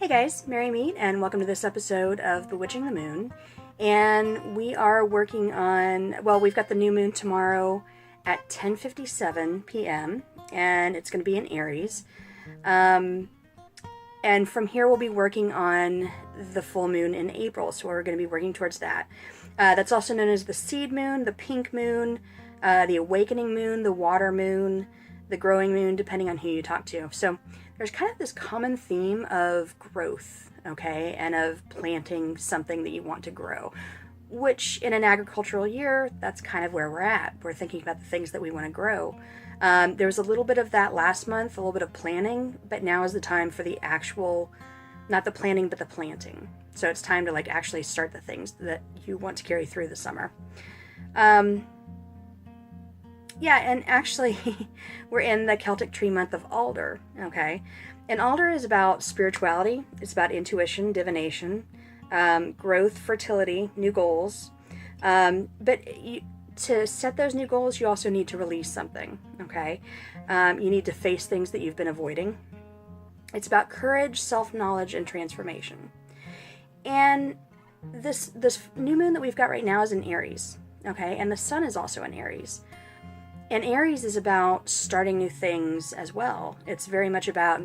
Hey guys, Mary Meet, and welcome to this episode of Bewitching the Moon. And we are working on, we've got the new moon tomorrow at 10:57 p.m. and it's going to be in Aries. And from here we'll be working on the full moon in April, so we're going to be working towards that. That's also known as the seed moon, the pink moon, the awakening moon, the water moon, the growing moon, depending on who you talk to. So there's kind of this common theme of growth, okay, and of planting something that you want to grow, which in an agricultural year, that's kind of where we're at. We're thinking about the things that we want to grow. There was a little bit of that last month, a little bit of planning, but now is the time for the actual, not the planning, but the planting. So it's time to actually start the things that you want to carry through the summer. Yeah, and actually, we're in the Celtic tree month of Alder, okay? And Alder is about spirituality, it's about intuition, divination, growth, fertility, new goals. To set those new goals, you also need to release something, okay? You need to face things that you've been avoiding. It's about courage, self-knowledge, and transformation. And this new moon that we've got right now is in Aries, okay? And the sun is also in Aries. And Aries is about starting new things as well. It's very much about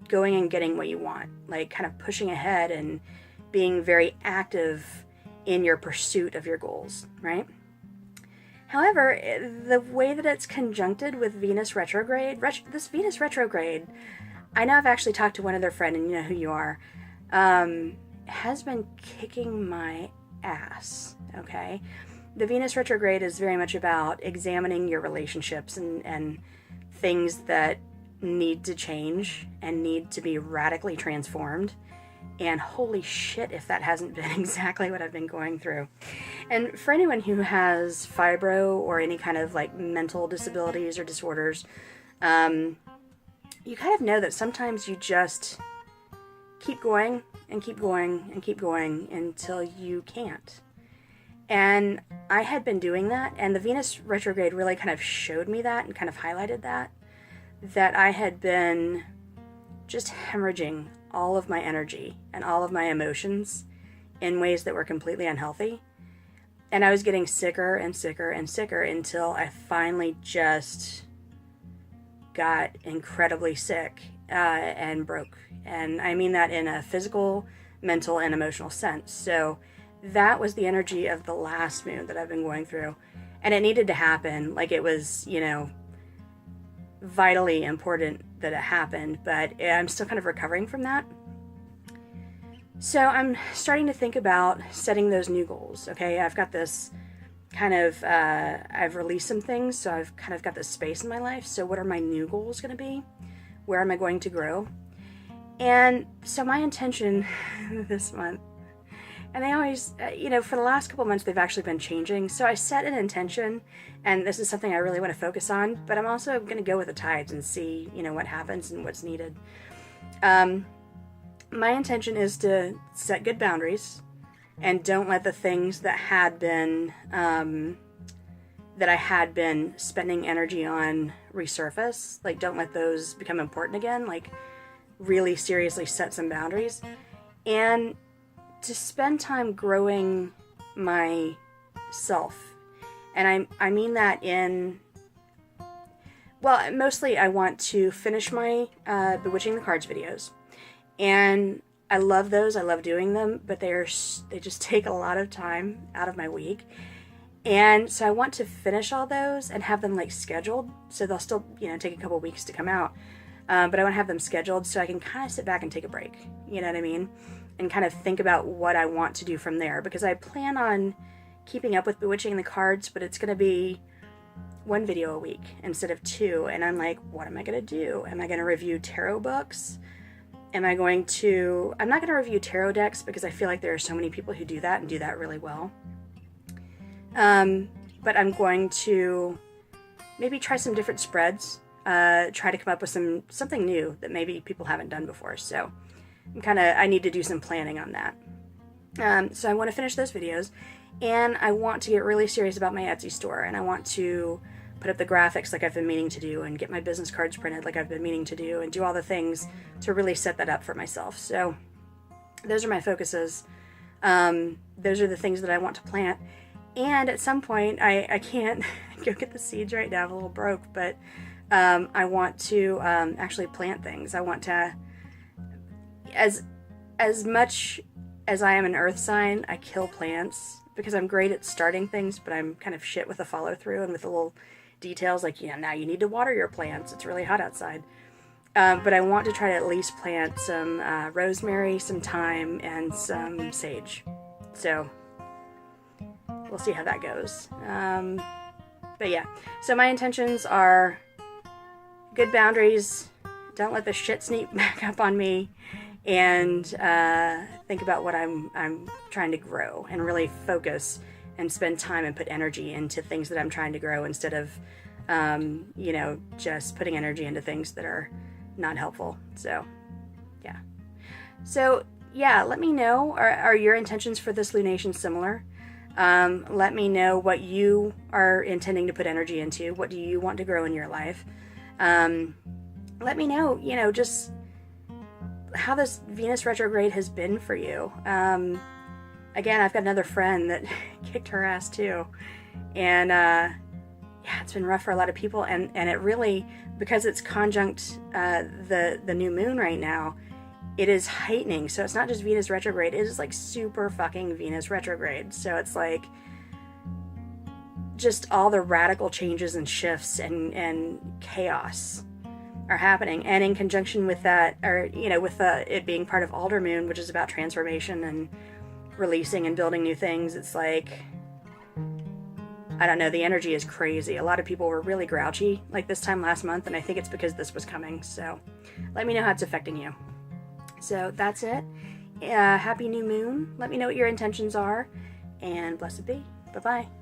going and getting what you want, kind of pushing ahead and being very active in your pursuit of your goals, right? However, the way that it's conjuncted with Venus retrograde, this Venus retrograde, I know I've actually talked to one other friend, and you know who you are, has been kicking my ass, okay? The Venus retrograde is very much about examining your relationships and things that need to change and need to be radically transformed. And holy shit, if that hasn't been exactly what I've been going through. And for anyone who has fibro or any kind of mental disabilities or disorders, you kind of know that sometimes you just keep going and keep going and keep going until you can't. And I had been doing that, and the Venus retrograde really kind of showed me that and kind of highlighted that I had been just hemorrhaging all of my energy and all of my emotions in ways that were completely unhealthy. And I was getting sicker and sicker and sicker until I finally just got incredibly sick and broke. And I mean that in a physical, mental, and emotional sense. So that was the energy of the last moon that I've been going through. And it needed to happen. It was, vitally important that it happened. But I'm still kind of recovering from that. So I'm starting to think about setting those new goals. Okay, I've got this kind of, I've released some things. So I've kind of got this space in my life. So what are my new goals going to be? Where am I going to grow? And so my intention this month, and they always, for the last couple months, they've actually been changing. So I set an intention, and this is something I really want to focus on, but I'm also going to go with the tides and see, what happens and what's needed. My intention is to set good boundaries and don't let the things that had been, that I had been spending energy on resurface. Don't let those become important again. Really seriously set some boundaries. And to spend time growing myself. And I mean that mostly I want to finish my Bewitching the Cards videos. And I love those, I love doing them, but they just take a lot of time out of my week. And so I want to finish all those and have them scheduled, so they'll still, take a couple weeks to come out. But I want to have them scheduled so I can kind of sit back and take a break, you know what I mean? And kind of think about what I want to do from there, because I plan on keeping up with Bewitching the Cards, but it's going to be one video a week instead of two. And I'm like, what am I going to do? Am I going to review tarot books? I'm not going to review tarot decks because I feel like there are so many people who do that and do that really well. But I'm going to maybe try some different spreads, try to come up with something new that maybe people haven't done before. So I need to do some planning on that. So I want to finish those videos, and I want to get really serious about my Etsy store, and I want to put up the graphics like I've been meaning to do, and get my business cards printed like I've been meaning to do, and do all the things to really set that up for myself. So those are my focuses. Those are the things that I want to plant. And at some point, I can't go get the seeds right now. I'm a little broke, but I want to actually plant things. I want to, as much as I am an earth sign, I kill plants because I'm great at starting things, but I'm kind of shit with the follow through and with the little details like, now you need to water your plants. It's really hot outside. But I want to try to at least plant some rosemary, some thyme, and some sage. So we'll see how that goes. But yeah, so my intentions are good boundaries. Don't let the shit sneak back up on me. And think about what I'm trying to grow and really focus and spend time and put energy into things that I'm trying to grow instead of, just putting energy into things that are not helpful. So, yeah. So, yeah, let me know, are your intentions for this lunation similar? Let me know what you are intending to put energy into. What do you want to grow in your life? Let me know, just how this Venus retrograde has been for you. Again, I've got another friend that kicked her ass too. And, it's been rough for a lot of people. And it really, because it's conjunct the new moon right now, it is heightening. So it's not just Venus retrograde, it is like super fucking Venus retrograde. So it's like just all the radical changes and shifts and chaos are happening. And in conjunction with that, or with it being part of Alder Moon, which is about transformation and releasing and building new things, it's like, I don't know, the energy is crazy. A lot of people were really grouchy like this time last month, and I think it's because this was coming. So let me know how it's affecting you. So that's it. Happy new moon. Let me know what your intentions are, and blessed be. Bye-bye.